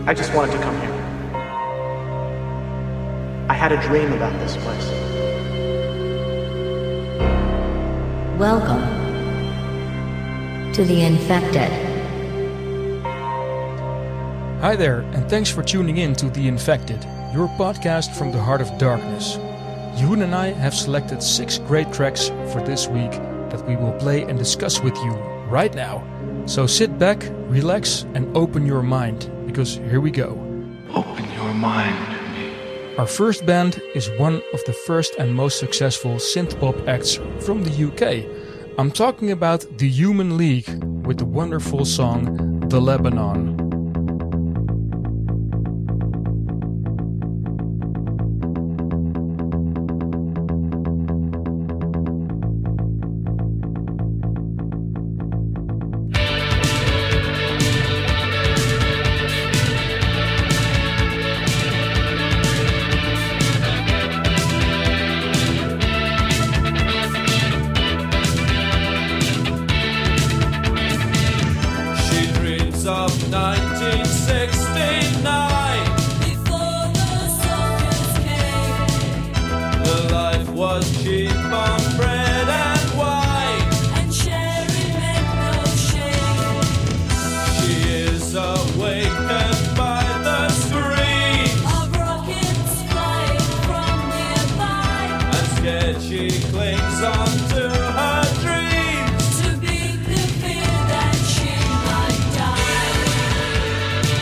I just wanted to come here. I had a dream about this place. Welcome to the infected. Hi there, and thanks for tuning in to The Infected, your podcast from the heart of darkness. Jeroen and I have selected 6 great tracks for this week that we will play and discuss with you right now. So sit back, relax, and open your mind, because here we go. Open your mind to me. Our first band is one of the first and most successful synth-pop acts from the UK. I'm talking about The Human League with the wonderful song The Lebanon. Of 1969, before the soldiers came, the life was cheap on bread and wine, and sharing meant no shame. She is awakened by the screams of rockets flying from nearby, and scared she clings on to her dreams to beat the fear that she might die.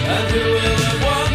And who will it want?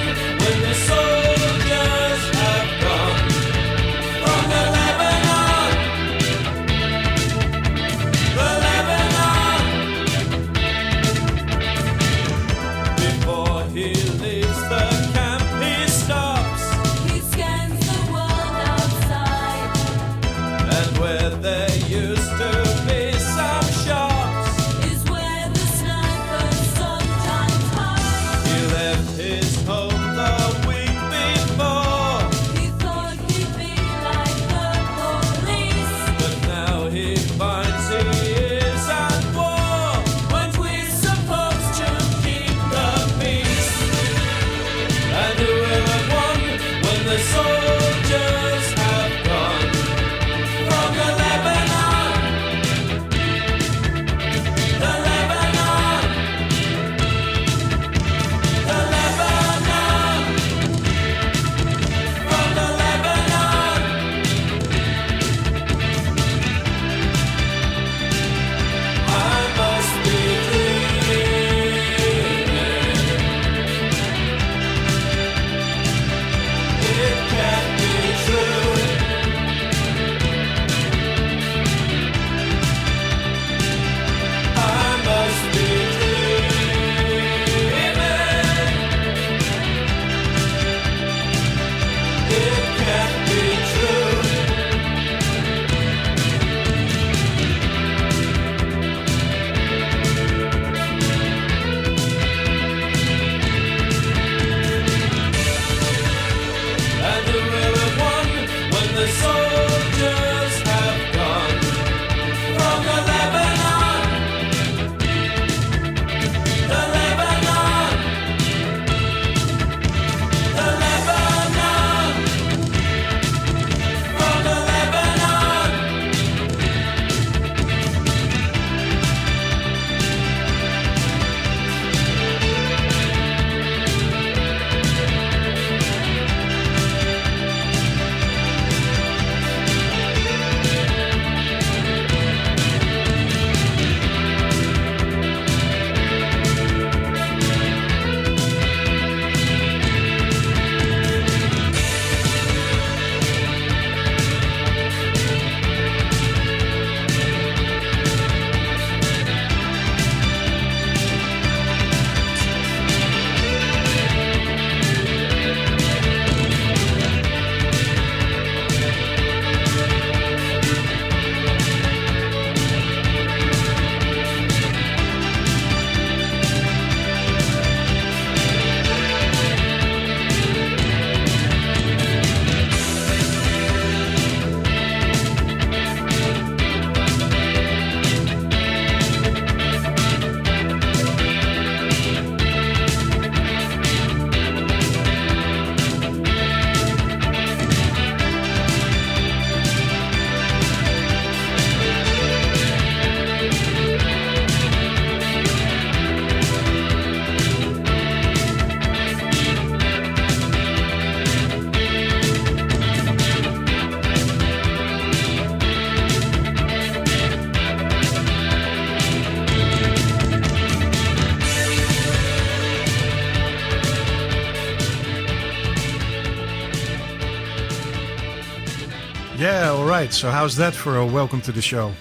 right, so how's that for a welcome to the show?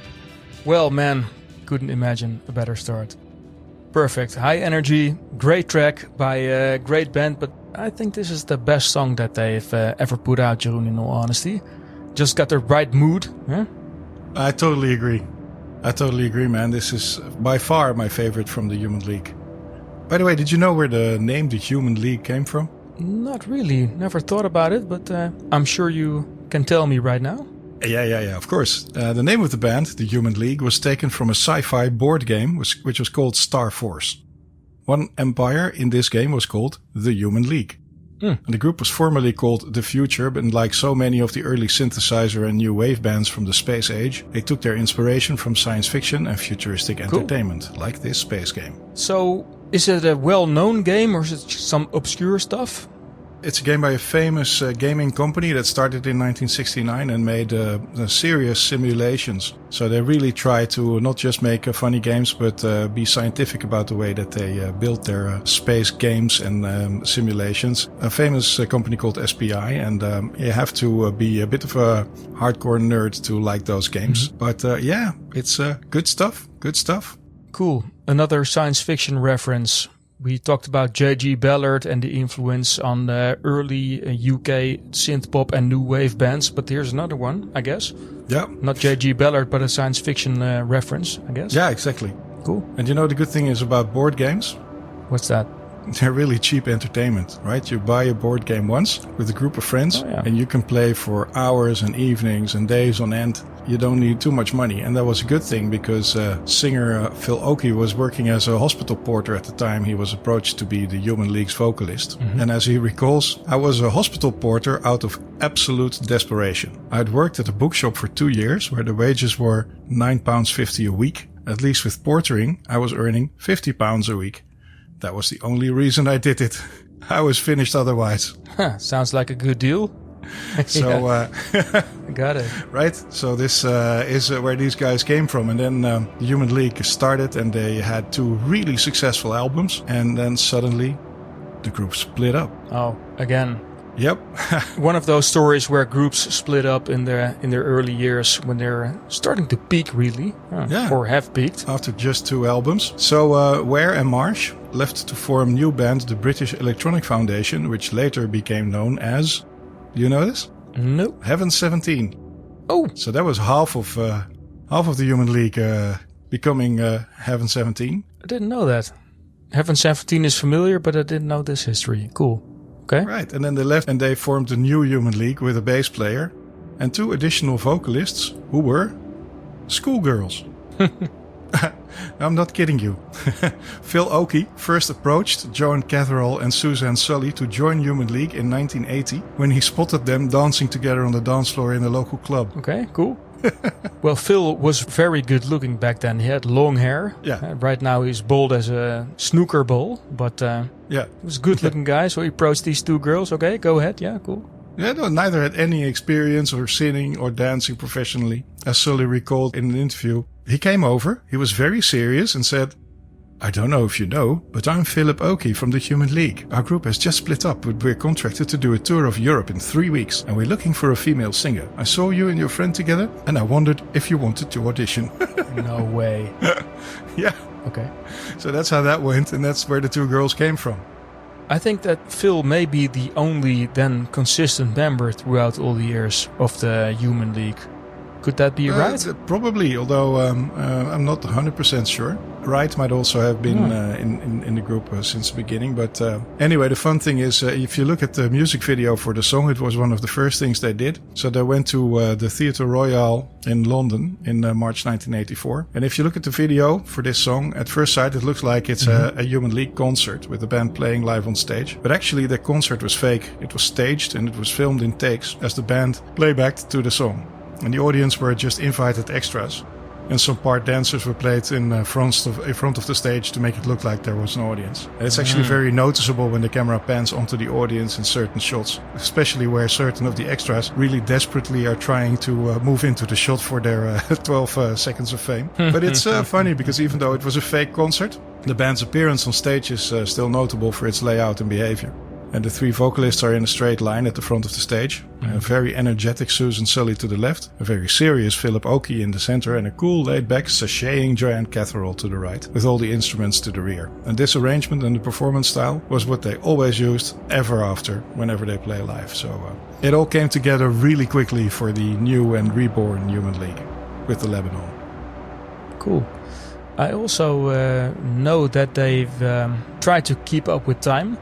Well, man, couldn't imagine a better start. Perfect. High energy, great track by a great band, but I think this is the best song that they've ever put out, Jeroen, in all honesty. Just got the right mood. Huh? I totally agree, man. This is by far my favorite from the Human League. By the way, did you know where the name the Human League came from? Not really. Never thought about it, but I'm sure you can tell me right now. Yeah, of course. The name of the band, the Human League, was taken from a sci-fi board game which was called Star Force. One empire in this game was called the Human League. And the group was formerly called The Future, but like so many of the early synthesizer and new wave bands from the space age, they took their inspiration from science fiction and futuristic entertainment, like this space game. So, is it a well-known game or is it some obscure stuff? It's a game by a famous gaming company that started in 1969 and made serious simulations. So they really try to not just make funny games, but be scientific about the way that they build their space games and simulations. A famous company called SPI, and you have to be a bit of a hardcore nerd to like those games. But yeah, it's good stuff. Cool. Another science fiction reference. We talked about J.G. Ballard and the influence on the early UK synth pop and new wave bands, but here's another one, I guess. Yeah. Not J.G. Ballard, but a science fiction reference, I guess. Yeah, exactly. Cool. And you know the good thing is about board games? What's that? They're really cheap entertainment, right? You buy a board game once with a group of friends and you can play for hours and evenings and days on end. You don't need too much money. And that was a good thing because singer Phil Oakey was working as a hospital porter at the time he was approached to be the Human League's vocalist. And as he recalls, I was a hospital porter out of absolute desperation. I'd worked at a bookshop for 2 years where the wages were £9.50 a week. At least with portering, I was earning £50 a week. That was the only reason I did it. I was finished otherwise. Sounds like a good deal. So, got it. Right? So this is where these guys came from. And then the Human League started and they had 2 really successful albums. And then suddenly the group split up. Oh, again. Yep. One of those stories where groups split up in their early years when they're starting to peak, really. Or have peaked. After just 2 albums. So Ware and Marsh left to form new band, the British Electronic Foundation, which later became known as... Do you know this? No. Heaven 17. Oh. So that was half of the Human League becoming Heaven 17. I didn't know that. Heaven 17 is familiar, but I didn't know this history. Cool. Okay. Right, and then they left and they formed a new Human League with a bass player and 2 additional vocalists who were schoolgirls. I'm not kidding you. Phil Oakey first approached Joan Catherall and Suzanne Sully to join Human League in 1980 when he spotted them dancing together on the dance floor in a local club. Okay, cool. Well, Phil was very good looking back then. He had long hair. Yeah. Right now he's bald as a snooker ball, but he was a good looking guy. So he approached these 2 girls. Okay, go ahead. Yeah, cool. Yeah, no, neither had any experience or singing or dancing professionally. As Sully recalled in an interview, he came over, he was very serious and said, I don't know if you know, but I'm Philip Oakey from the Human League. Our group has just split up, but we're contracted to do a tour of Europe in 3 weeks, and we're looking for a female singer. I saw you and your friend together, and I wondered if you wanted to audition. No way. Yeah. Okay. So that's how that went, and that's where the 2 girls came from. I think that Phil may be the only then consistent member throughout all the years of the Human League. Could that be right? Probably, although I'm not 100% sure. Wright might also have been in the group since the beginning. But anyway, the fun thing is, if you look at the music video for the song, it was one of the first things they did. So they went to the Theatre Royal in London in March 1984. And if you look at the video for this song, at first sight, it looks like it's a Human League concert with the band playing live on stage. But actually, the concert was fake. It was staged and it was filmed in takes as the band playbacked to the song. And the audience were just invited extras. And some part dancers were played in front of the stage to make it look like there was an audience. And it's actually very noticeable when the camera pans onto the audience in certain shots, especially where certain of the extras really desperately are trying to move into the shot for their 12 seconds of fame. But it's funny because even though it was a fake concert, the band's appearance on stage is still notable for its layout and behavior. And the three vocalists are in a straight line at the front of the stage. A very energetic Susan Sully to the left, a very serious Philip Oakey in the center, and a cool laid-back sashaying Joanne Catherall to the right, with all the instruments to the rear. And this arrangement and the performance style was what they always used ever after, whenever they play live. So it all came together really quickly for the new and reborn Human League with the Lebanon. Cool. I also know that they've tried to keep up with time.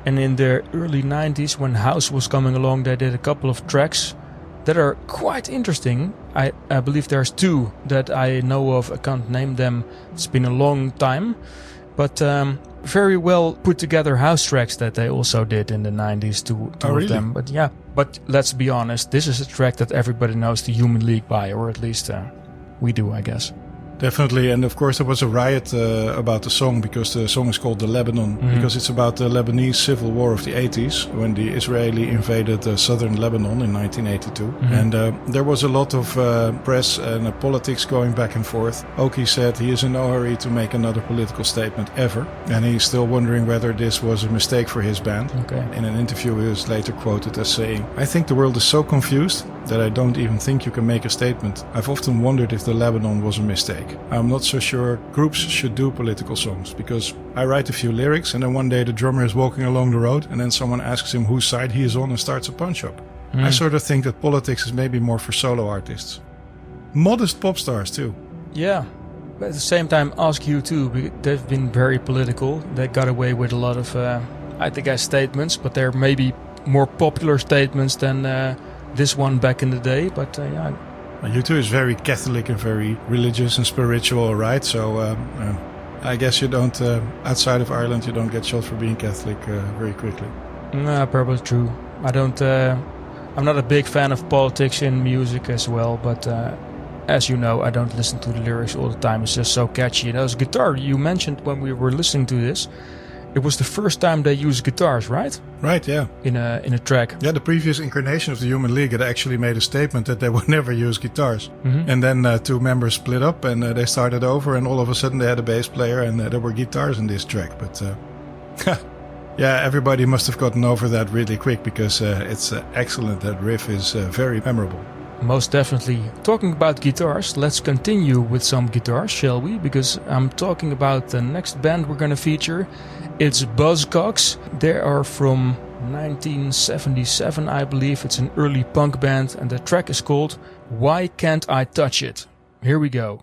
And in the early 90s, when house was coming along, they did a couple of tracks that are quite interesting. I believe there's two that I know of. I can't name them. It's been a long time. But very well put together house tracks that they also did in the 90s, two really? of them. But yeah, but let's be honest, this is a track that everybody knows the Human League by, or at least we do, I guess. Definitely, and of course there was a riot about the song, because the song is called The Lebanon, because it's about the Lebanese civil war of the 80s, when the Israeli invaded southern Lebanon in 1982. And there was a lot of press and politics going back and forth. Oakey said he is in no hurry to make another political statement ever, and he's still wondering whether this was a mistake for his band. Okay. In an interview he was later quoted as saying, "I think the world is so confused that I don't even think you can make a statement. I've often wondered if the Lebanon was a mistake. I'm not so sure groups should do political songs, because I write a few lyrics and then one day the drummer is walking along the road and then someone asks him whose side he is on and starts a punch-up. I sort of think that politics is maybe more for solo artists. Modest pop stars too. Yeah, but at the same time, Ask You too. They've been very political. They got away with a lot of, I think, statements, but they're maybe more popular statements than this one back in the day. But yeah. U2 is very Catholic and very religious and spiritual, right? So I guess you don't, outside of Ireland, you don't get shot for being Catholic very quickly. No, probably true. I don't. I'm not a big fan of politics in music as well, but as you know, I don't listen to the lyrics all the time. It's just so catchy. And those guitar you mentioned when we were listening to this, it was the first time they used guitars, right? Right, yeah. In a track. Yeah, the previous incarnation of the Human League had actually made a statement that they would never use guitars. And then two members split up and they started over, and all of a sudden they had a bass player and there were guitars in this track. But yeah, everybody must have gotten over that really quick, because it's excellent. That riff is very memorable. Most definitely. Talking about guitars, let's continue with some guitars, shall we? Because I'm talking about the next band we're going to feature. It's Buzzcocks. They are from 1977, I believe. It's an early punk band, and the track is called Why Can't I Touch It? Here we go.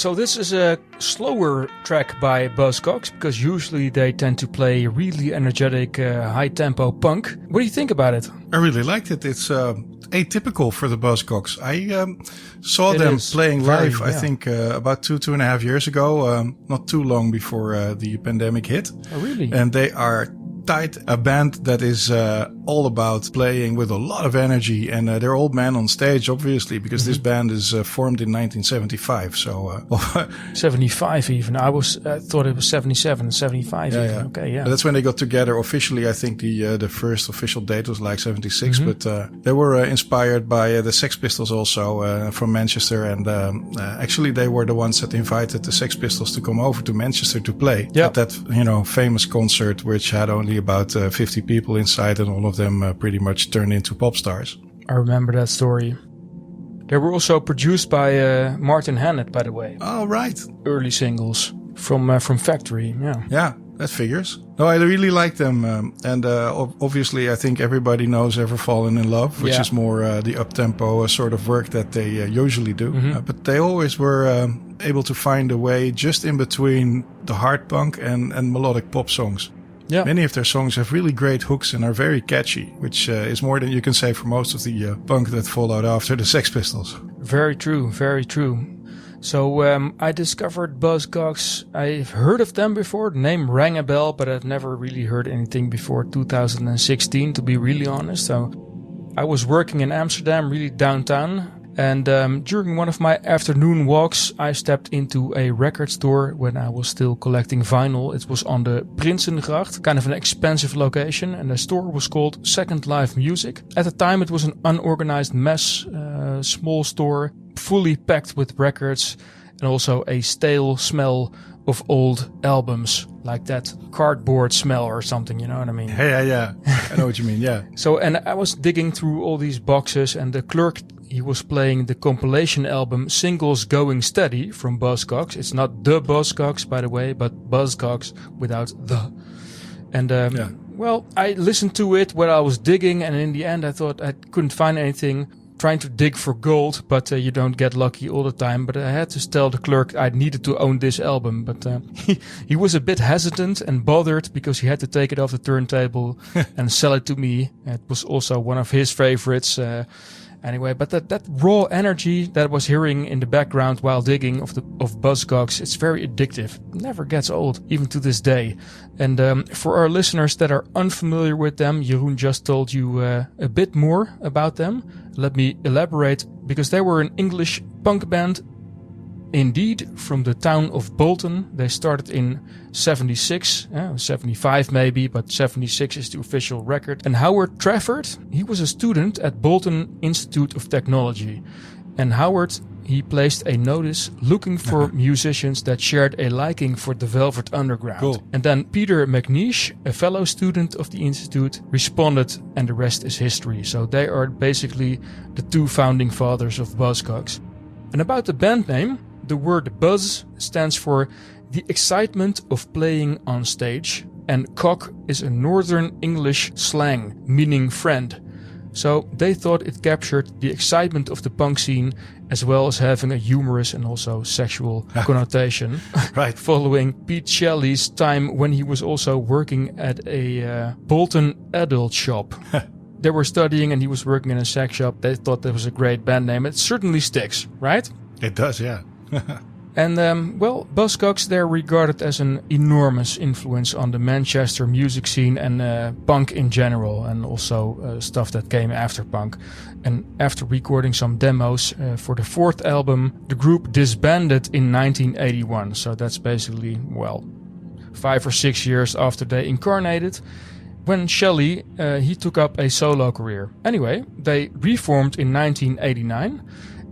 So this is a slower track by Buzzcocks, because usually they tend to play really energetic, high-tempo punk. What do you think about it? I really liked it. It's atypical for the Buzzcocks. I saw them playing live, I think, about 2.5 years ago, not too long before the pandemic hit. Oh, really? And they are a band that is all about playing with a lot of energy, and they're old men on stage, obviously, because this band is formed in 1975. So 75 even. I thought it was 77, 75 even. Yeah. Okay, yeah. But that's when they got together officially. I think the first official date was like 76, but they were inspired by the Sex Pistols also from Manchester, and actually they were the ones that invited the Sex Pistols to come over to Manchester to play at that famous concert, which had only about 50 people inside, and all of them pretty much turned into pop stars. I remember that story. They were also produced by Martin Hannett, by the way. Oh, right. Early singles from Factory, yeah. Yeah, that figures. No, I really like them. And obviously, I think everybody knows Ever Fallen in Love, which is more the up-tempo sort of work that they usually do. But they always were able to find a way just in between the hard punk and melodic pop songs. Yeah. Many of their songs have really great hooks and are very catchy, which is more than you can say for most of the punk that followed after the Sex Pistols. Very true, very true. So I discovered Buzzcocks. I've heard of them before. The name rang a bell, but I've never really heard anything before 2016, to be really honest. So I was working in Amsterdam, really downtown. And during one of my afternoon walks, I stepped into a record store when I was still collecting vinyl. It was on the Prinsengracht, kind of an expensive location, and the store was called Second Life Music. At the time, it was an unorganized mess, small store, fully packed with records, and also a stale smell of old albums, like that cardboard smell or something, you know what I mean? Yeah. I know what you mean, yeah. So, and I was digging through all these boxes, and the clerk, he was playing the compilation album Singles Going Steady from Buzzcocks. It's not the Buzzcocks, by the way, but Buzzcocks without the. And, well, I listened to it while I was digging, and in the end I thought I couldn't find anything. Trying to dig for gold, but you don't get lucky all the time. But I had to tell the clerk I needed to own this album. But he was a bit hesitant and bothered because he had to take it off the turntable and sell it to me. It was also one of his favorites. Anyway, but that raw energy that I was hearing in the background while digging of Buzzcocks, it's very addictive. It never gets old, even to this day. And for our listeners that are unfamiliar with them, Jeroen just told you a bit more about them. Let me elaborate, because they were an English punk band, indeed, from the town of Bolton. They started in 76, 75 maybe, but 76 is the official record. And Howard Trafford, he was a student at Bolton Institute of Technology. And Howard, he placed a notice looking for musicians that shared a liking for the Velvet Underground. Cool. And then Peter McNeish, a fellow student of the institute, responded, and the rest is history. So they are basically the two founding fathers of Buzzcocks. And about the band name, the word buzz stands for the excitement of playing on stage, and cock is a Northern English slang meaning friend. So they thought it captured the excitement of the punk scene, as well as having a humorous and also sexual connotation. Right. Following Pete Shelley's time when he was also working at a Bolton adult shop. They were studying and he was working in a sex shop. They thought that was a great band name. It certainly sticks, right? It does, yeah. And, well, Buzzcocks, they're regarded as an enormous influence on the Manchester music scene and punk in general, and also stuff that came after punk. And after recording some demos for the fourth album, the group disbanded in 1981. So that's basically, well, 5 or 6 years after they incarnated. When Shelley, he took up a solo career. Anyway, they reformed in 1989.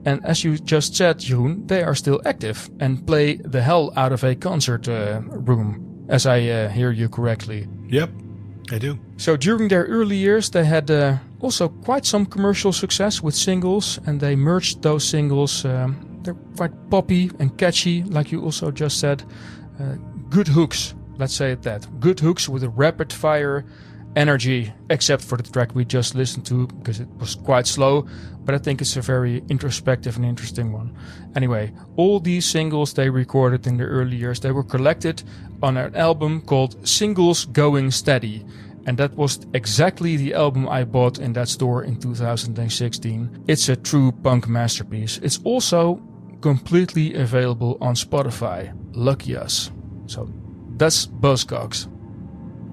And as you just said, Jeroen, they are still active and play the hell out of a concert room, as I hear you correctly. Yep, I do. So during their early years, they had also quite some commercial success with singles, and they merged those singles. They're quite poppy and catchy, like you also just said. Good hooks, let's say it that. Good hooks with a rapid fire energy, except for the track we just listened to, because it was quite slow, but I think it's a very introspective and interesting one. Anyway, all these singles they recorded in the early years, they were collected on an album called Singles Going Steady, and that was exactly the album I bought in that store in 2016. It's a true punk masterpiece. It's also completely available on Spotify. Lucky us. So that's Buzzcocks.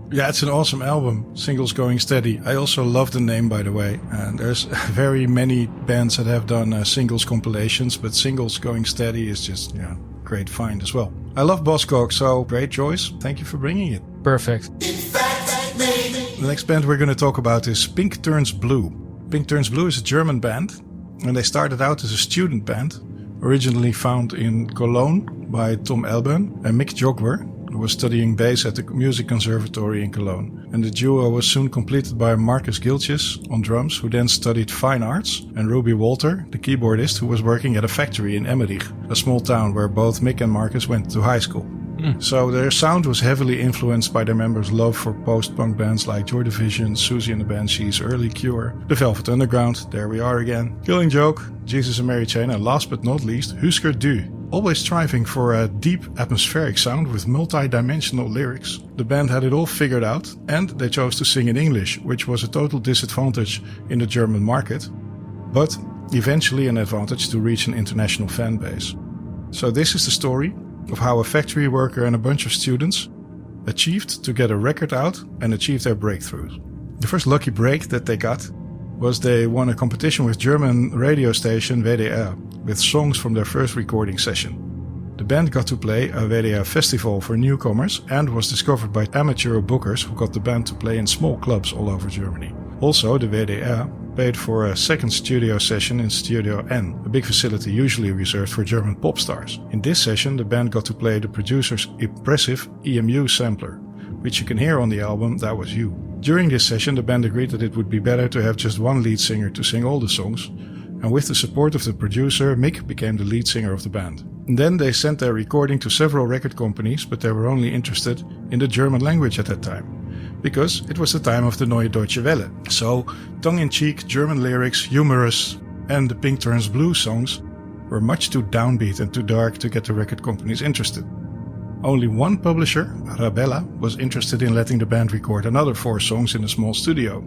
Yeah, it's an awesome album, Singles Going Steady. I also love the name, by the way. And there's very many bands that have done singles compilations, but Singles Going Steady is just, great find as well. I love Buzzcocks, so great choice. Thank you for bringing it. Perfect. The next band we're going to talk about is Pink Turns Blue. Pink Turns Blue is a German band, and they started out as a student band, originally found in Cologne by Tom Elburn and Mick Jogwer, who was studying bass at the Music Conservatory in Cologne. And the duo was soon completed by Marcus Gilches on drums, who then studied fine arts, and Ruby Walter, the keyboardist, who was working at a factory in Emmerich, a small town where both Mick and Marcus went to high school. So their sound was heavily influenced by their members' love for post-punk bands like Joy Division, Susie and the Banshees, Early Cure, The Velvet Underground, There We Are Again, Killing Joke, Jesus and Mary Chain, and last but not least, Husker Du. Always striving for a deep atmospheric sound with multi-dimensional lyrics. The band had it all figured out, and they chose to sing in English, which was a total disadvantage in the German market, but eventually an advantage to reach an international fan base. So this is the story of how a factory worker and a bunch of students achieved to get a record out and achieve their breakthroughs. The first lucky break that they got was they won a competition with German radio station WDR with songs from their first recording session. The band got to play a WDR festival for newcomers and was discovered by amateur bookers who got the band to play in small clubs all over Germany. Also, the WDR paid for a second studio session in Studio N, a big facility usually reserved for German pop stars. In this session, the band got to play the producer's impressive EMU sampler, which you can hear on the album That Was You. During this session, the band agreed that it would be better to have just one lead singer to sing all the songs, and with the support of the producer, Mick became the lead singer of the band. And then they sent their recording to several record companies, but they were only interested in the German language at that time, because it was the time of the Neue Deutsche Welle. So, tongue-in-cheek German lyrics, humorous, and the Pink Turns Blue songs were much too downbeat and too dark to get the record companies interested. Only one publisher, Arabella, was interested in letting the band record another 4 songs in a small studio.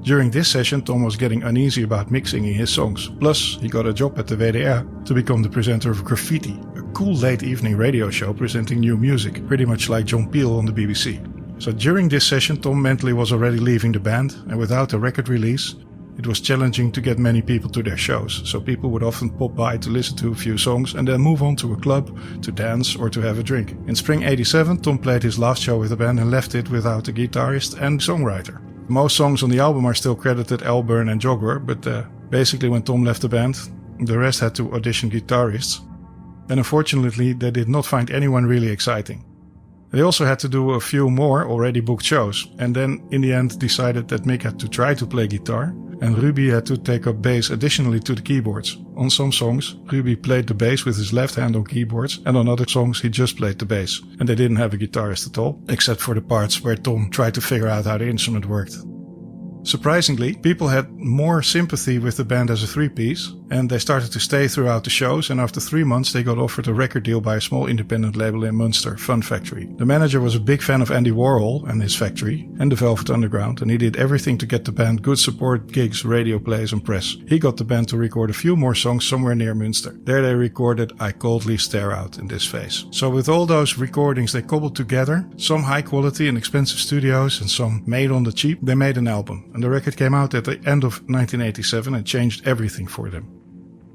During this session, Tom was getting uneasy about Mick singing his songs. Plus, he got a job at the WDR to become the presenter of Graffiti, a cool late evening radio show presenting new music, pretty much like John Peel on the BBC. So during this session, Tom mentally was already leaving the band, and without a record release, it was challenging to get many people to their shows, so people would often pop by to listen to a few songs and then move on to a club, to dance or to have a drink. In spring '87, Tom played his last show with the band and left it without a guitarist and songwriter. Most songs on the album are still credited Elburn and Jogwer, but basically when Tom left the band, the rest had to audition guitarists, and unfortunately they did not find anyone really exciting. They also had to do a few more already booked shows, and then in the end decided that Mick had to try to play guitar, and Ruby had to take up bass additionally to the keyboards. On some songs, Ruby played the bass with his left hand on keyboards, and on other songs he just played the bass. And they didn't have a guitarist at all, except for the parts where Tom tried to figure out how the instrument worked. Surprisingly, people had more sympathy with the band as a 3-piece, and they started to stay throughout the shows, and after 3 months they got offered a record deal by a small independent label in Münster, Fun Factory. The manager was a big fan of Andy Warhol and his Factory, and the Velvet Underground, and he did everything to get the band good support, gigs, radio plays and press. He got the band to record a few more songs somewhere near Münster. There they recorded I Coldly Stare Out in this phase. So with all those recordings they cobbled together, some high quality and expensive studios and some made on the cheap, they made an album. And the record came out at the end of 1987 and changed everything for them.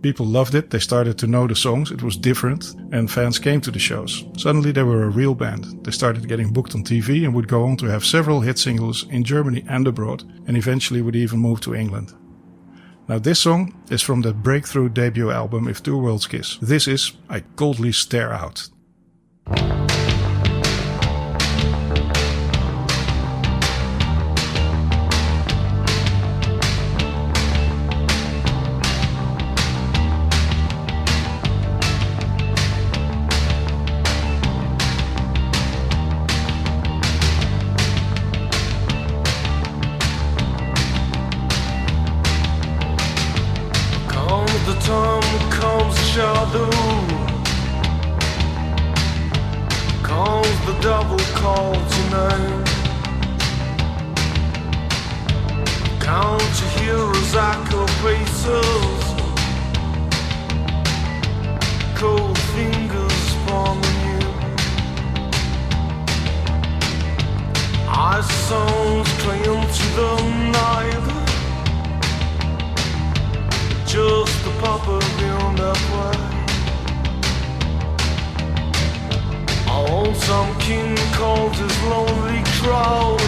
People loved it, they started to know the songs, it was different, and fans came to the shows. Suddenly they were a real band. They started getting booked on TV and would go on to have several hit singles in Germany and abroad, and eventually would even move to England. Now this song is from the breakthrough debut album If Two Worlds Kiss. This is I Coldly Stare Out. walking called this lonely crowd.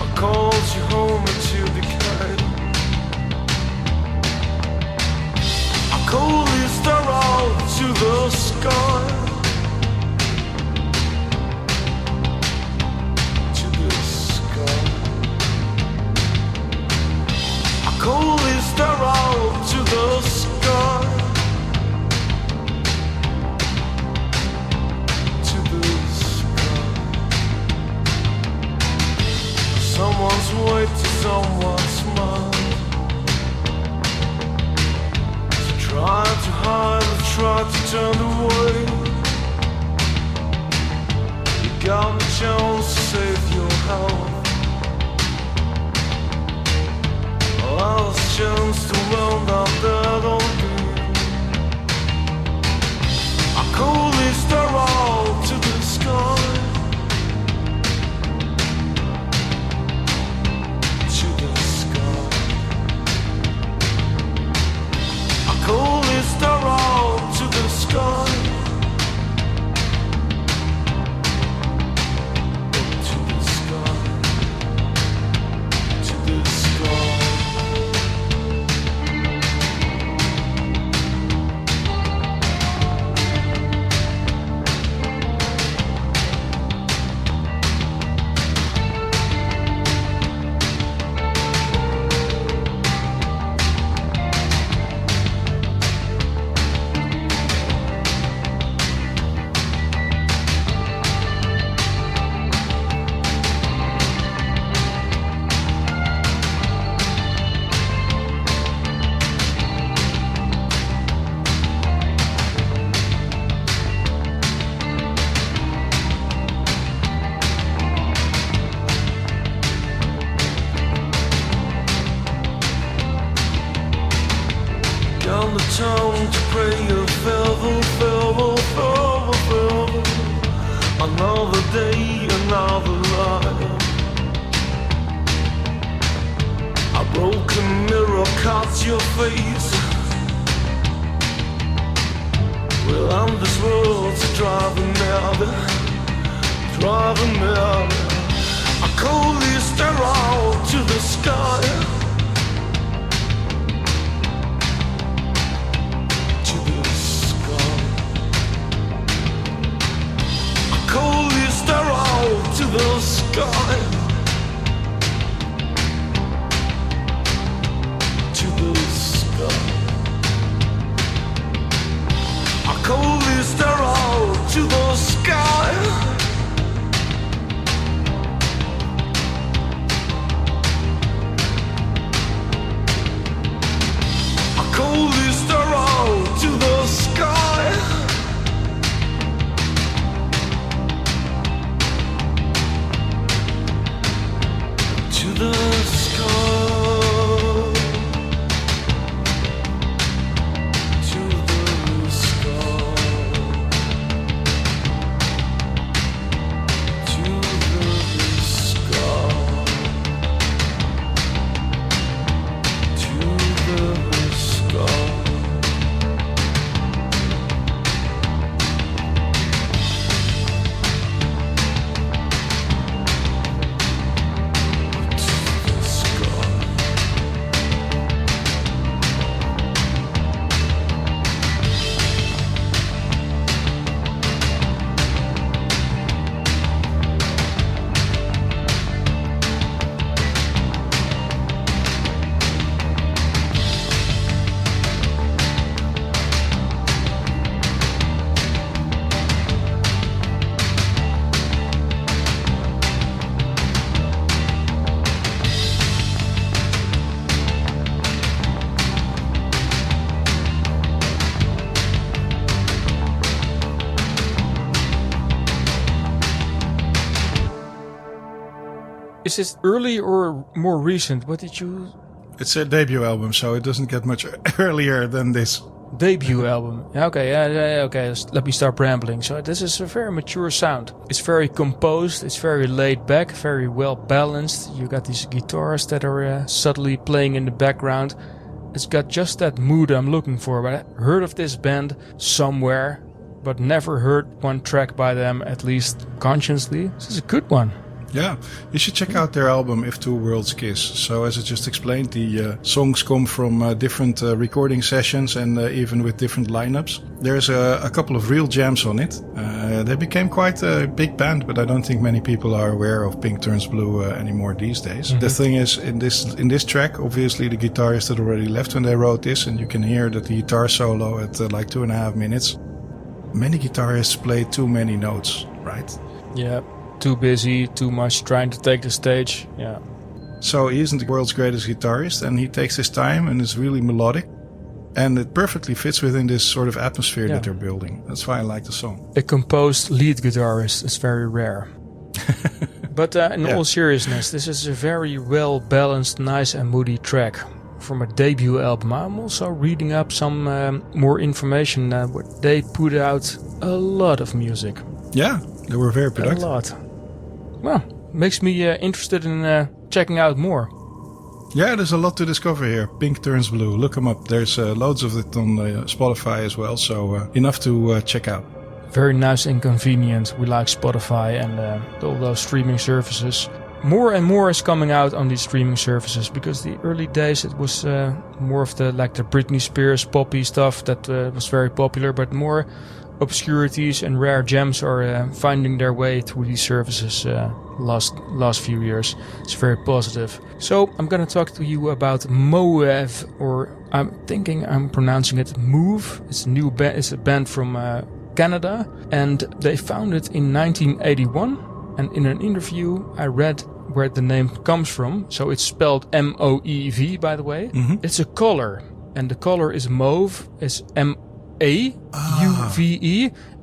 I called you home into decay. I called this star out to the sky. To the sky. I called this star out to the sky. Someone's way to someone's mind. So try to hide or try to turn away. You got the chance to save your health. Last chance to round up that old game. I call this star out to the sky. Call this star out to the sky. To the sky. To the sky. Down the town to pray a farewell, farewell, farewell, farewell. Another day, another life. A broken mirror cuts your face. Well, I'm this world to driving mad, driving mad. I call this star out to the sky. Call this star out to the sky. To the sky. I call this star out to the sky. I call this star out to the sky. To the sky. To the sky. To the sky. To the sky. Is it early or more recent? What did you... It's a debut album, so it doesn't get much earlier than this. Debut album. Yeah, okay, okay. Let me start rambling. So this is a very mature sound. It's very composed. It's very laid back, very well balanced. You got these guitars that are subtly playing in the background. It's got just that mood I'm looking for. But I heard of this band somewhere, but never heard one track by them, at least consciously. This is a good one. Yeah, you should check out their album If Two Worlds Kiss. So as I just explained, the songs come from different recording sessions and even with different lineups. There's a couple of real jams on it. They became quite a big band, but I don't think many people are aware of Pink Turns Blue anymore these days. The thing is, in this track, obviously the guitarist had already left when they wrote this, and you can hear that the guitar solo at like 2.5 minutes. Many guitarists play too many notes, right? Yeah. Too busy, too much trying to take the stage. Yeah. So he isn't the world's greatest guitarist, and he takes his time and is really melodic. And it perfectly fits within this sort of atmosphere that they're building. That's why I like the song. A composed lead guitarist is very rare. But in all seriousness, this is a very well balanced, nice and moody track from a debut album. I'm also reading up some more information. They put out a lot of music. Yeah, they were very productive. A lot. Well, makes me interested in checking out more. Yeah, there's a lot to discover here. Pink Turns Blue. Look them up. There's loads of it on Spotify as well. So enough to check out. Very nice and convenient. We like Spotify and all those streaming services. More and more is coming out on these streaming services, because the early days it was more of the Britney Spears poppy stuff that was very popular, but more obscurities and rare gems are finding their way through these services last few years. It's very positive. So I'm gonna talk to you about MOEV, or I'm thinking I'm pronouncing it MOEV. It's a new band. It's a band from Canada, and they founded in 1981. And in an interview I read where the name comes from. So it's spelled MOEV, by the way. It's a color, and the color is mauve. It's MAUVE.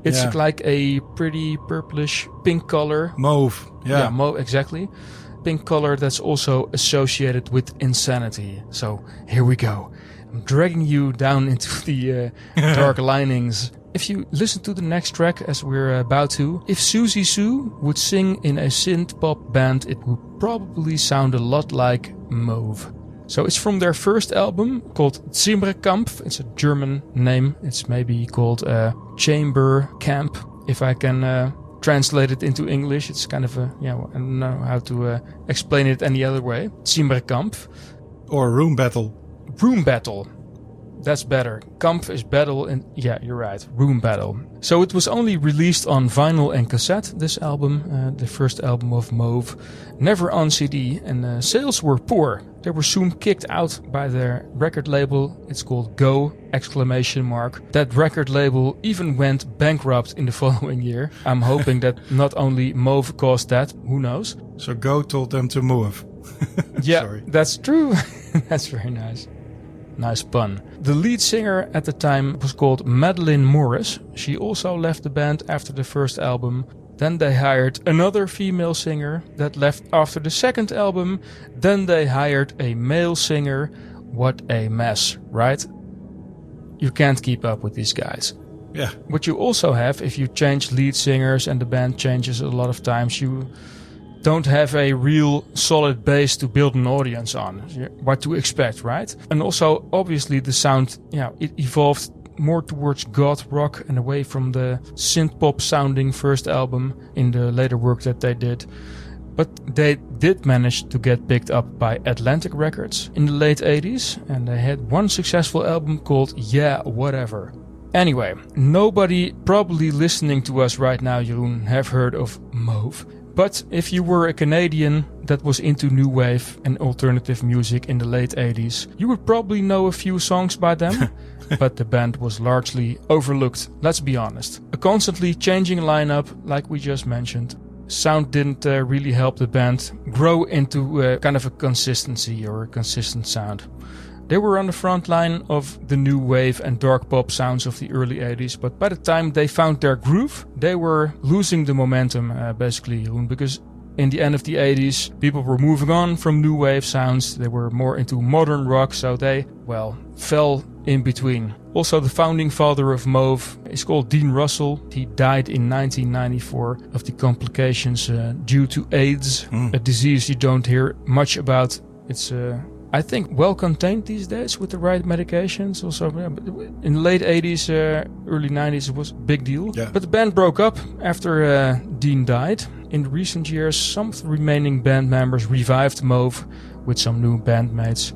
It's like a pretty purplish pink color. Mauve. Yeah, mauve, exactly. Pink color that's also associated with insanity. So here we go. I'm dragging you down into the dark linings. If you listen to the next track, as we're about to, if Suzy Sue would sing in a synth pop band, it would probably sound a lot like Mauve. So it's from their first album called Zimmerkampf. It's a German name. It's maybe called Chamber Camp, if I can translate it into English. It's kind of I don't know how to explain it any other way. Zimmerkampf. Or Room Battle. Room Battle. That's better. Kampf is battle, and yeah, you're right. Room Battle. So it was only released on vinyl and cassette, this album, the first album of Mauve. Never on CD, and sales were poor. They were soon kicked out by their record label. It's called Go! That record label even went bankrupt in the following year. I'm hoping that not only Mauve caused that, who knows? So Go told them to move. Yeah, Sorry. That's true. That's very nice. Nice pun. The lead singer at the time was called Madeline Morris. She also left the band after the first album. Then they hired another female singer that left after the second album. Then they hired a male singer. What a mess, right? You can't keep up with these guys. Yeah. What you also have, if you change lead singers and the band changes a lot of times, you don't have a real solid base to build an audience on. What to expect, right? And also, obviously, the sound, it evolved more towards goth rock and away from the synth pop sounding first album in the later work that they did. But they did manage to get picked up by Atlantic Records in the late 80s, and they had one successful album called Yeah, Whatever. Anyway, nobody probably listening to us right now, Jeroen, have heard of Mauve. But if you were a Canadian that was into new wave and alternative music in the late 80s, you would probably know a few songs by them. But the band was largely overlooked, let's be honest. A constantly changing lineup, like we just mentioned. Sound didn't really help the band grow into kind of a consistency or a consistent sound. They were on the front line of the new wave and dark pop sounds of the early 80s, but by the time they found their groove, they were losing the momentum, basically, because in the end of the 80s, people were moving on from new wave sounds. They were more into modern rock, so they, fell in between. Also, the founding father of Mauve is called Dean Russell. He died in 1994 of the complications due to AIDS, a disease you don't hear much about. It's I think well contained these days with the right medications. Also, in the late 80s, early 90s, it was a big deal. Yeah. But the band broke up after Dean died. In recent years, some of the remaining band members revived MOEV with some new bandmates.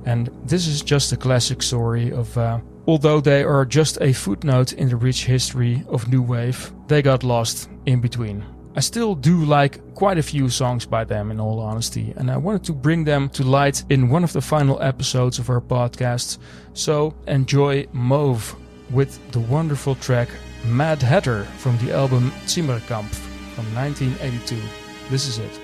And this is just a classic story of, although they are just a footnote in the rich history of New Wave, they got lost in between. I still do like quite a few songs by them, in all honesty, and I wanted to bring them to light in one of the final episodes of our podcast. So enjoy MOEV with the wonderful track Mad Hatter from the album Zimmerkampf from 1982. This is it.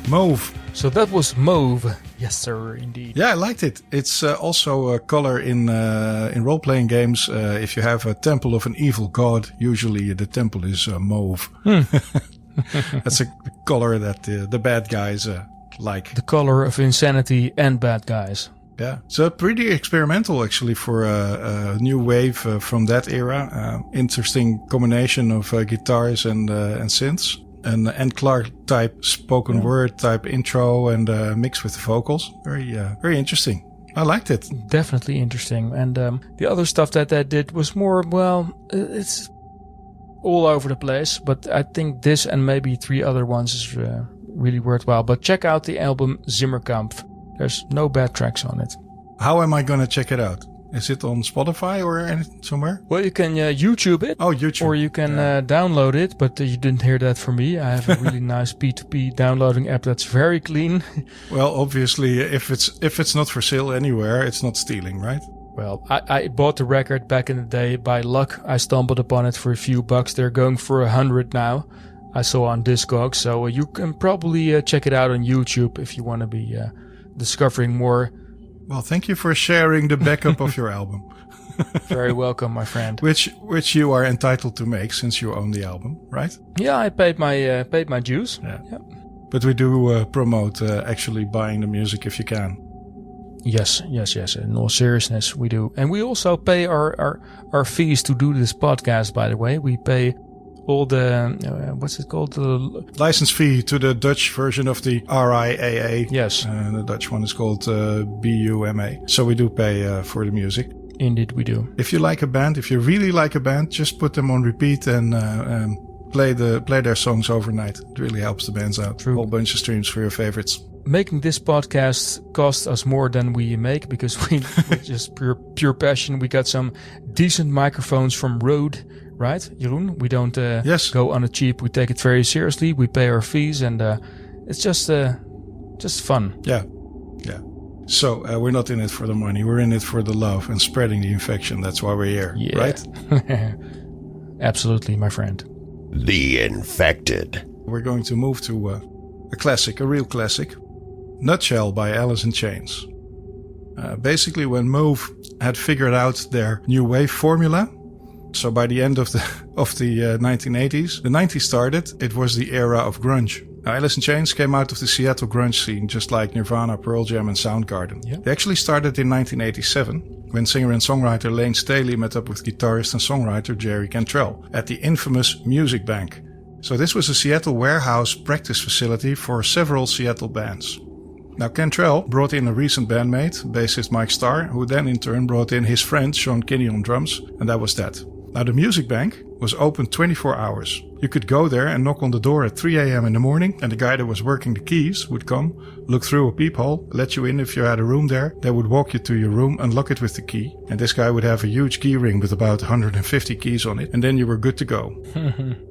MOEV. So that was MOEV. Yes, sir, indeed. Yeah, I liked it. It's also a color in role-playing games. If you have a temple of an evil god, usually the temple is MOEV. That's a color that the bad guys like. The color of insanity and bad guys. Yeah, so pretty experimental actually for a new wave from that era. Interesting combination of guitars and synths. An Clark type spoken word type intro and mixed with the vocals. Very interesting. I liked it. Definitely interesting. And the other stuff that they did was more, it's all over the place. But I think this and maybe 3 other ones is really worthwhile. But check out the album Zimmerkampf. There's no bad tracks on it. How am I going to check it out? Is it on Spotify or somewhere? Well, you can YouTube it. Oh, YouTube. Or you can download it, but you didn't hear that from me. I have a really nice P2P downloading app that's very clean. Well, obviously, if it's not for sale anywhere, it's not stealing, right? Well, I bought the record back in the day. By luck, I stumbled upon it for a few bucks. They're going for 100 now. I saw on Discogs, so you can probably check it out on YouTube if you want to be discovering more. Well, thank you for sharing the backup of your album. Very welcome, my friend. Which you are entitled to make since you own the album, right? Yeah, I paid my dues. Yeah. Yep. But we do promote actually buying the music if you can. Yes. In all seriousness, we do. And we also pay our fees to do this podcast, by the way. We pay all the, what's it called? The license fee to the Dutch version of the RIAA. Yes. The Dutch one is called BUMA. So we do pay for the music. Indeed, we do. If you like a band, if you really like a band, just put them on repeat and play their songs overnight. It really helps the bands out. True. A whole bunch of streams for your favorites. Making this podcast costs us more than we make because we just pure passion. We got some decent microphones from Rode. Right, Jeroen? We don't go on a cheap. We take it very seriously. We pay our fees, and it's just fun. Yeah. So we're not in it for the money. We're in it for the love and spreading the infection. That's why we're here, right? Absolutely, my friend. The Infected. We're going to move to a classic, a real classic. Nutshell by Alice in Chains. Basically, when MOEV had figured out their new wave formula. So by the end of the 1980s, the 90s started. It was the era of grunge. Now, Alice in Chains came out of the Seattle grunge scene, just like Nirvana, Pearl Jam, and Soundgarden. Yeah. They actually started in 1987, when singer and songwriter Lane Staley met up with guitarist and songwriter Jerry Cantrell at the infamous Music Bank. So this was a Seattle warehouse practice facility for several Seattle bands. Now, Cantrell brought in a recent bandmate, bassist Mike Starr, who then in turn brought in his friend Sean Kinney on drums, and that was that. Now, the Music Bank was open 24 hours. You could go there and knock on the door at 3 a.m. in the morning, and the guy that was working the keys would come, look through a peephole, let you in if you had a room there. They would walk you to your room, unlock it with the key, and this guy would have a huge key ring with about 150 keys on it, and then you were good to go.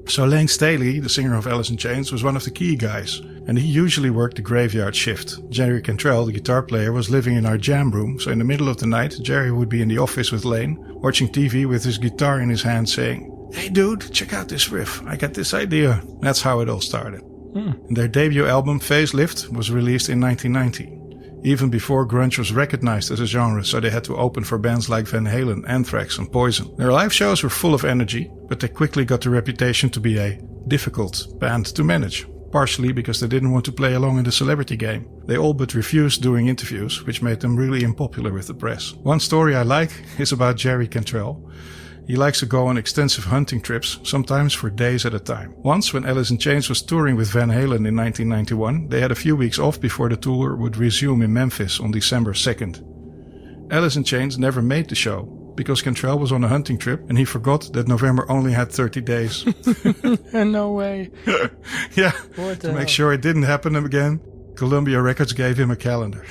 So Lane Staley, the singer of Alice in Chains, was one of the key guys, and he usually worked the graveyard shift. Jerry Cantrell, the guitar player, was living in our jam room, so in the middle of the night, Jerry would be in the office with Lane, watching TV with his guitar in his hand saying, "Hey dude, check out this riff. I got this idea." That's how it all started. Their debut album, Facelift, was released in 1990. Even before grunge was recognized as a genre, so they had to open for bands like Van Halen, Anthrax and Poison. Their live shows were full of energy, but they quickly got the reputation to be a difficult band to manage. Partially because they didn't want to play along in the celebrity game. They all but refused doing interviews, which made them really unpopular with the press. One story I like is about Jerry Cantrell. He likes to go on extensive hunting trips, sometimes for days at a time. Once, when Alice in Chains was touring with Van Halen in 1991, they had a few weeks off before the tour would resume in Memphis on December 2nd. Alice in Chains never made the show, because Cantrell was on a hunting trip and he forgot that November only had 30 days. No way. Yeah, to make sure it didn't happen again, Columbia Records gave him a calendar.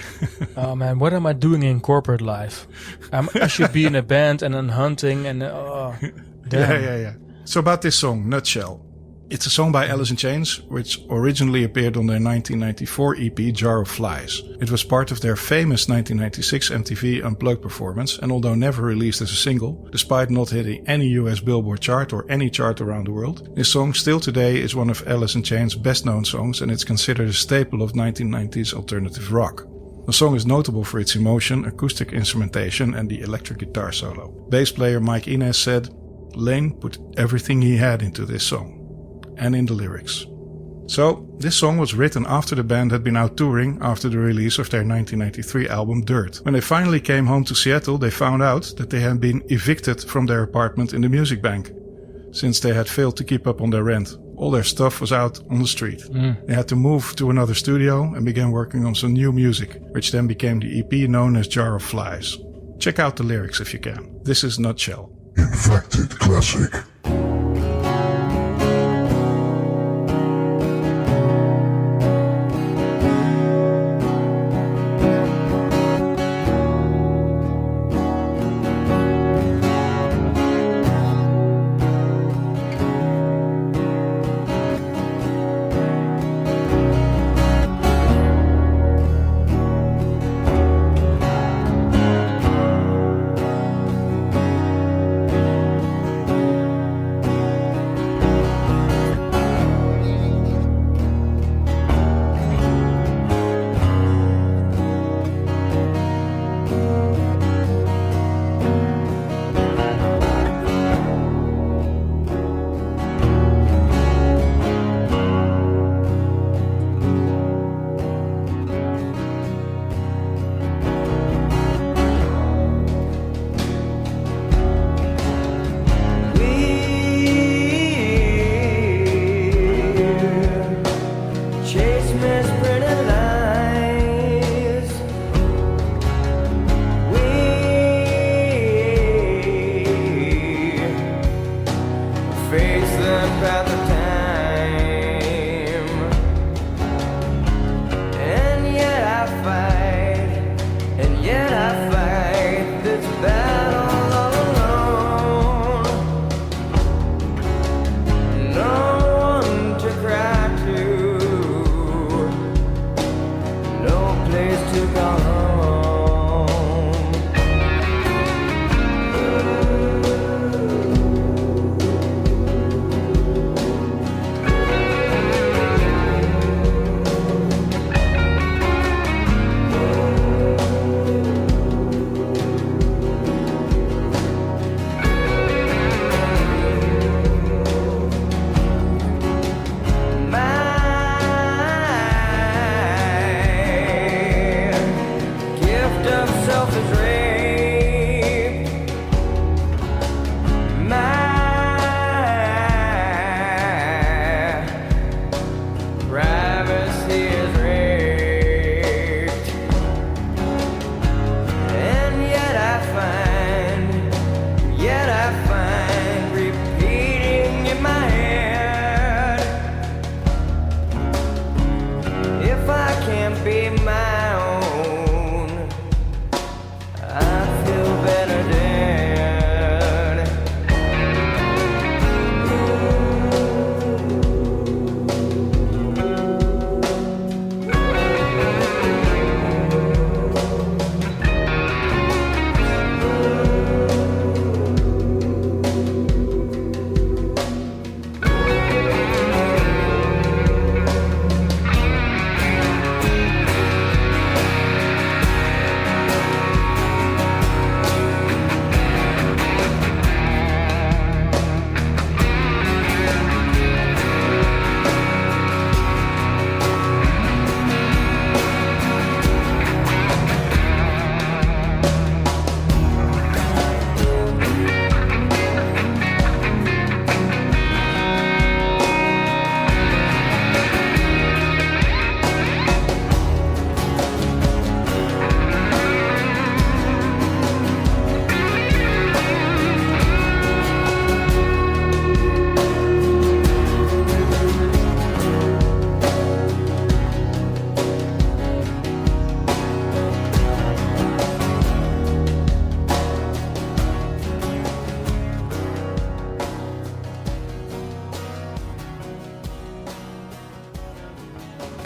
Oh man, what am I doing in corporate life? I should be in a band and then hunting and damn. Yeah. So about this song, Nutshell. It's a song by Alice in Chains, which originally appeared on their 1994 EP Jar of Flies. It was part of their famous 1996 MTV Unplugged performance, and although never released as a single, despite not hitting any US Billboard chart or any chart around the world, this song still today is one of Alice in Chains' best known songs, and it's considered a staple of 1990s alternative rock. The song is notable for its emotion, acoustic instrumentation and the electric guitar solo. Bass player Mike Inez said, "Lane put everything he had into this song, and in the lyrics." So, this song was written after the band had been out touring after the release of their 1993 album Dirt. When they finally came home to Seattle, they found out that they had been evicted from their apartment in the Music Bank, since they had failed to keep up on their rent. All their stuff was out on the street. They had to move to another studio and began working on some new music, which then became the EP known as Jar of Flies. Check out the lyrics if you can. This is Nutshell. Infected Classic.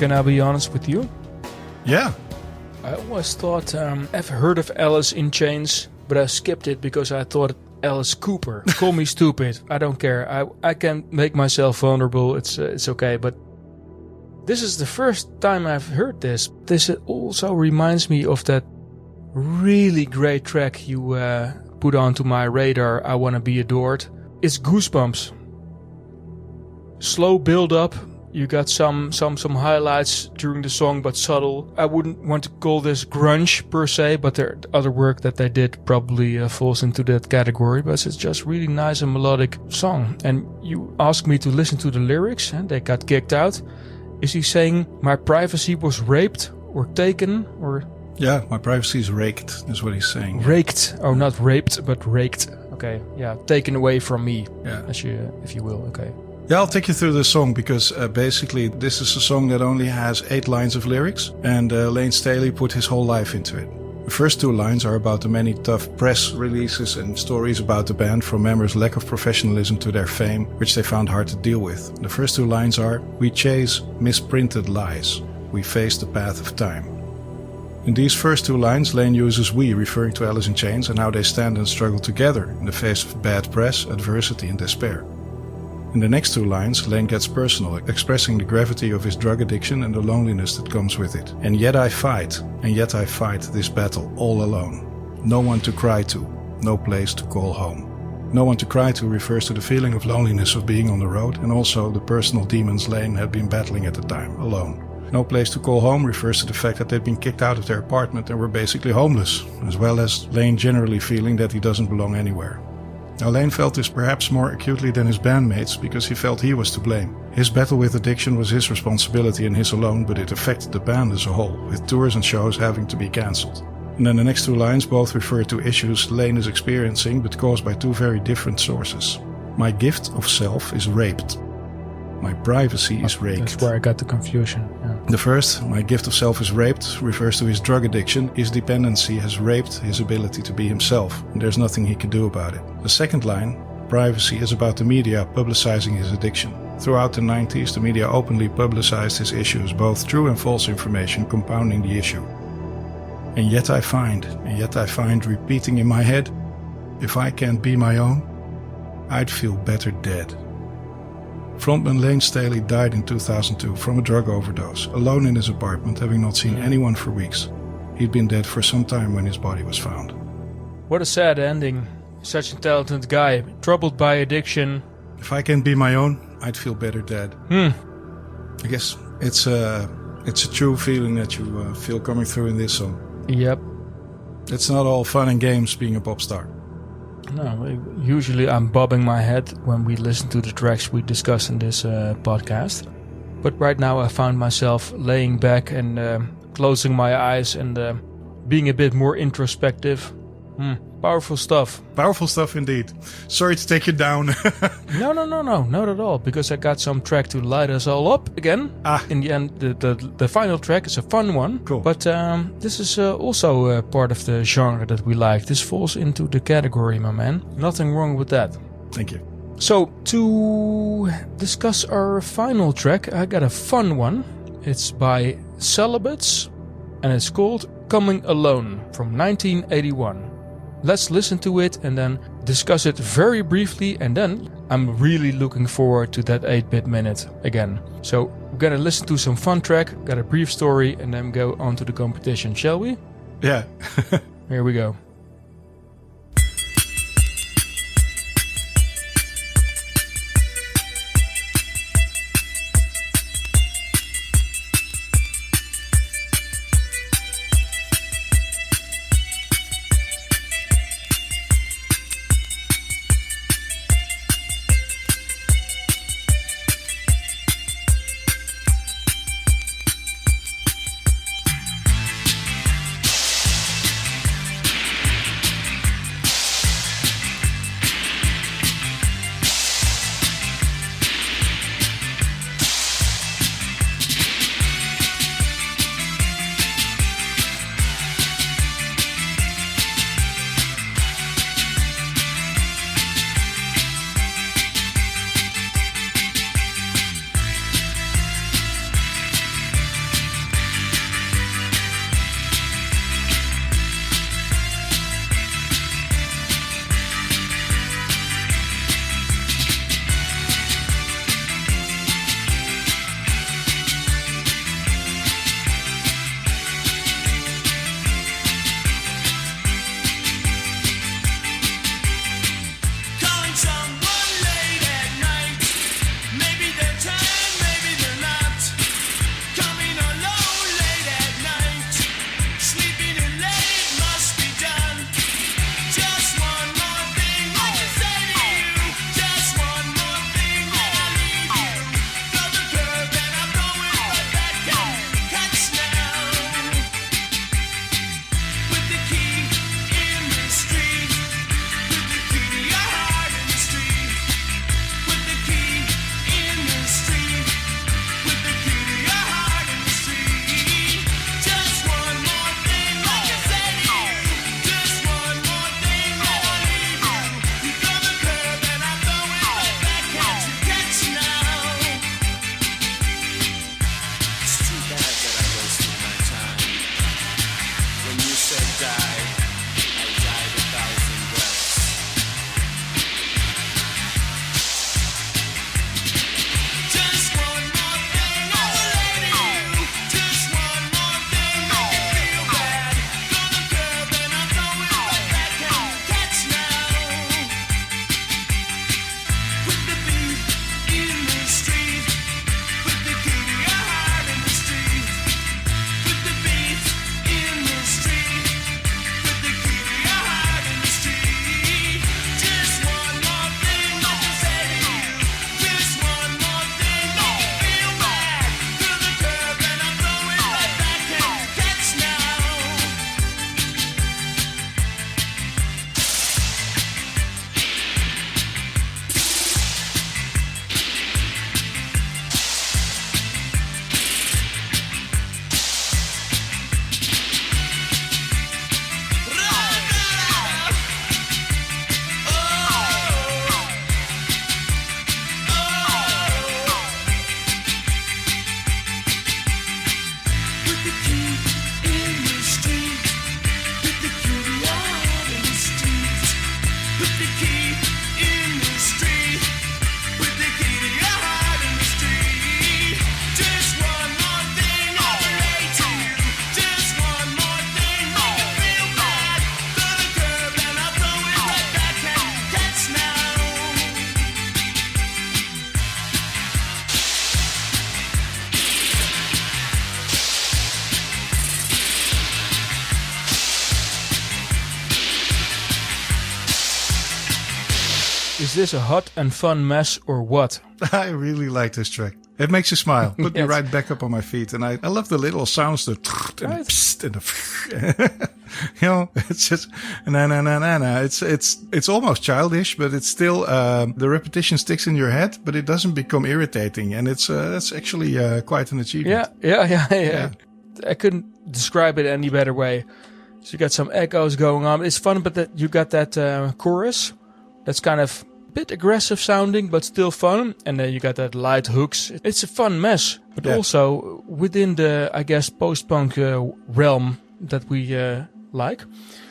Can I be honest with you? Yeah. I always thought I've heard of Alice in Chains, but I skipped it because I thought Alice Cooper. Call me stupid. I don't care. I can make myself vulnerable. It's okay. But this is the first time I've heard this. This also reminds me of that really great track you put onto my radar. I Wanna Be Adored. It's Goosebumps. Slow build up. You got some highlights during the song, but subtle. I wouldn't want to call this grunge per se, but the other work that they did probably falls into that category. But it's just really nice and melodic song. And you asked me to listen to the lyrics, and they got kicked out. Is he saying my privacy was raped or taken or? Yeah, my privacy is raked, is what he's saying. Raked. Oh, not raped, but raked. Okay, yeah, taken away from me. Yeah, if you will. Okay. Yeah, I'll take you through the song because basically this is a song that only has 8 lines of lyrics, and Lane Staley put his whole life into it. The first 2 lines are about the many tough press releases and stories about the band, from members' lack of professionalism to their fame, which they found hard to deal with. The first 2 lines are, we chase misprinted lies. We face the path of time. In these first 2 lines, Lane uses we, referring to Alice in Chains and how they stand and struggle together in the face of bad press, adversity and despair. In the next 2 lines, Lane gets personal, expressing the gravity of his drug addiction and the loneliness that comes with it. And yet I fight this battle all alone. No one to cry to, no place to call home. No one to cry to refers to the feeling of loneliness of being on the road, and also the personal demons Lane had been battling at the time, alone. No place to call home refers to the fact that they'd been kicked out of their apartment and were basically homeless, as well as Lane generally feeling that he doesn't belong anywhere. Now, Lane felt this perhaps more acutely than his bandmates because he felt he was to blame. His battle with addiction was his responsibility and his alone, but it affected the band as a whole, with tours and shows having to be cancelled. And then the next 2 lines both refer to issues Lane is experiencing, but caused by 2 very different sources. My gift of self is raped. My privacy is raked. That's where I got the confusion. Yeah. The first, my gift of self is raped, refers to his drug addiction. His dependency has raped his ability to be himself, and there's nothing he can do about it. The second line, privacy, is about the media publicizing his addiction. Throughout the 90s, the media openly publicized his issues, both true and false information compounding the issue. And yet I find repeating in my head, if I can't be my own, I'd feel better dead. Frontman Lane Staley died in 2002 from a drug overdose, alone in his apartment, having not seen anyone for weeks. He'd been dead for some time when his body was found. What a sad ending. Such a talented guy, troubled by addiction. If I can't be my own, I'd feel better dead. I guess it's a true feeling that you feel coming through in this song. Yep. It's not all fun and games being a pop star. No, usually I'm bobbing my head when we listen to the tracks we discuss in this podcast. But right now I found myself laying back and closing my eyes and being a bit more introspective. Powerful stuff. Powerful stuff indeed. Sorry to take you down. No, not at all. Because I got some track to light us all up again. In the end, the final track is a fun one. Cool. But this is also part of the genre that we like. This falls into the category, my man. Nothing wrong with that. Thank you. So, to discuss our final track, I got a fun one. It's by Celibates, and it's called Coming Alone from 1981. Let's listen to it and then discuss it very briefly, and then I'm really looking forward to that 8-bit minute again. So we're gonna listen to some fun track, got a brief story, and then go on to the competition, shall we? Yeah. Here we go. Is this a hot and fun mess or what? I really like this track. It makes you smile. Put me Yes. right back up on my feet. And I love the little sounds, the and Right. the psst and the you know, it's just na. It's almost childish, but it's still the repetition sticks in your head, but it doesn't become irritating, and it's actually quite an achievement. Yeah. I couldn't describe it any better way. So you got some echoes going on. It's fun, but that you got that chorus that's kind of a bit aggressive sounding, but still fun. And then you got that light hooks. It's a fun mess, but Yeah. also within the, I guess, post-punk realm that we like.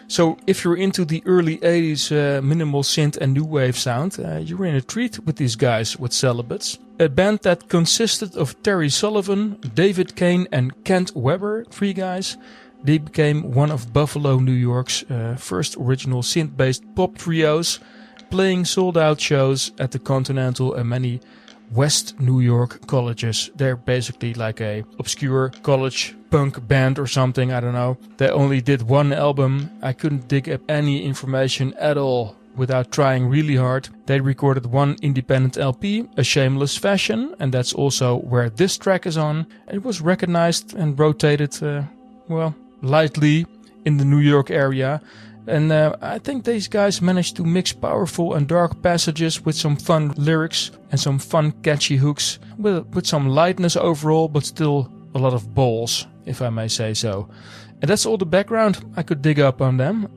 So if you're into the early 80s minimal synth and new wave sound, you're in a treat with these guys, with Celibates. A band that consisted of Terry Sullivan, David Kane and Kent Webber, 3 guys. They became one of Buffalo, New York's first original synth-based pop trios, playing sold-out shows at the Continental and many West New York colleges. They're basically like a obscure college punk band or something, I don't know. They only did 1 album. I couldn't dig up any information at all without trying really hard. They recorded 1 independent LP, A Shameless Fashion, and that's also where this track is on. It was recognized and rotated, lightly in the New York area. And I think these guys managed to mix powerful and dark passages with some fun lyrics and some fun catchy hooks with some lightness overall, but still a lot of balls, if I may say so. And that's all the background I could dig up on them.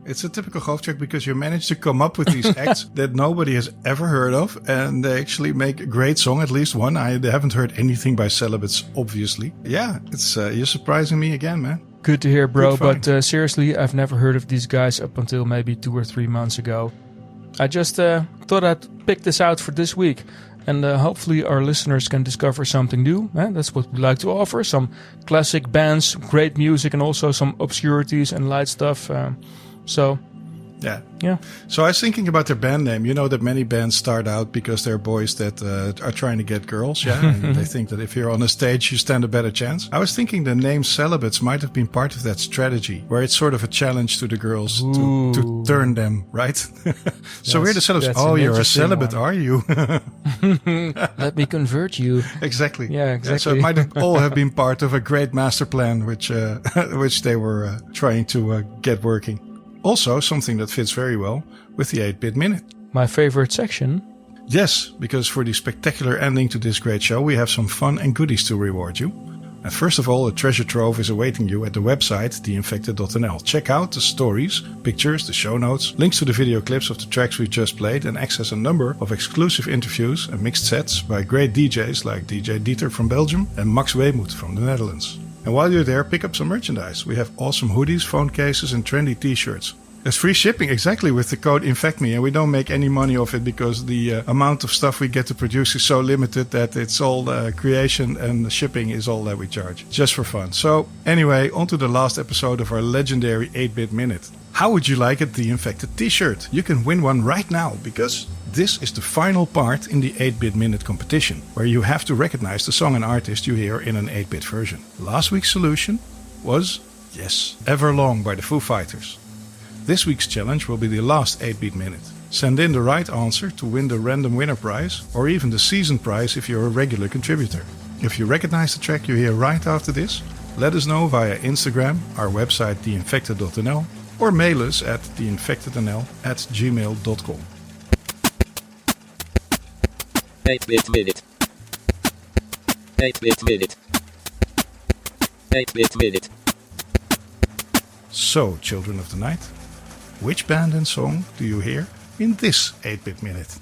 It's a typical golf track because you managed to come up with these acts that nobody has ever heard of, and they actually make a great song, at least one. I haven't heard anything by Celibates, obviously. Yeah, it's you're surprising me again, man. Good to hear, bro, Good find. but seriously, I've never heard of these guys up until maybe 2 or 3 months ago. I just thought I'd pick this out for this week, and hopefully our listeners can discover something new. That's what we like to offer, some classic bands, great music, and also some obscurities and light stuff. Yeah. So I was thinking about their band name. You know that many bands start out because they're boys that are trying to get girls, yeah? And they think that if you're on a stage, you stand a better chance. I was thinking the name Celibates might have been part of that strategy, where it's sort of a challenge to the girls to turn them, right? So we're the Celibates. That's Oh, an you're a interesting celibate, one. are you? Let me convert you. Exactly. Yeah, exactly. So it might have all have been part of a great master plan, which they were trying to get working. Also, something that fits very well with the 8-bit minute. My favorite section. Yes, because for the spectacular ending to this great show, we have some fun and goodies to reward you. And first of all, a treasure trove is awaiting you at the website, theinfected.nl. Check out the stories, pictures, the show notes, links to the video clips of the tracks we just played, and access a number of exclusive interviews and mixed sets by great DJs like DJ Dieter from Belgium and Max Weemoed from the Netherlands. And while you're there, pick up some merchandise. We have awesome hoodies, phone cases, and trendy t-shirts. There's free shipping, exactly, with the code INFECTME, and we don't make any money off it because the amount of stuff we get to produce is so limited that it's all creation and the shipping is all that we charge, just for fun. So anyway, on to the last episode of our legendary 8-bit minute. How would you like it, the Infected t-shirt? You can win one right now, because this is the final part in the 8-bit minute competition, where you have to recognize the song and artist you hear in an 8-bit version. Last week's solution was, yes, Everlong by the Foo Fighters. This week's challenge will be the last 8-bit minute. Send in the right answer to win the random winner prize, or even the season prize if you're a regular contributor. If you recognize the track you hear right after this, let us know via Instagram, our website theinfected.nl, or mail us at theinfectednl@gmail.com. 8-bit minute. 8-bit minute. 8-bit minute. So, children of the night, which band and song do you hear in this 8-bit minute?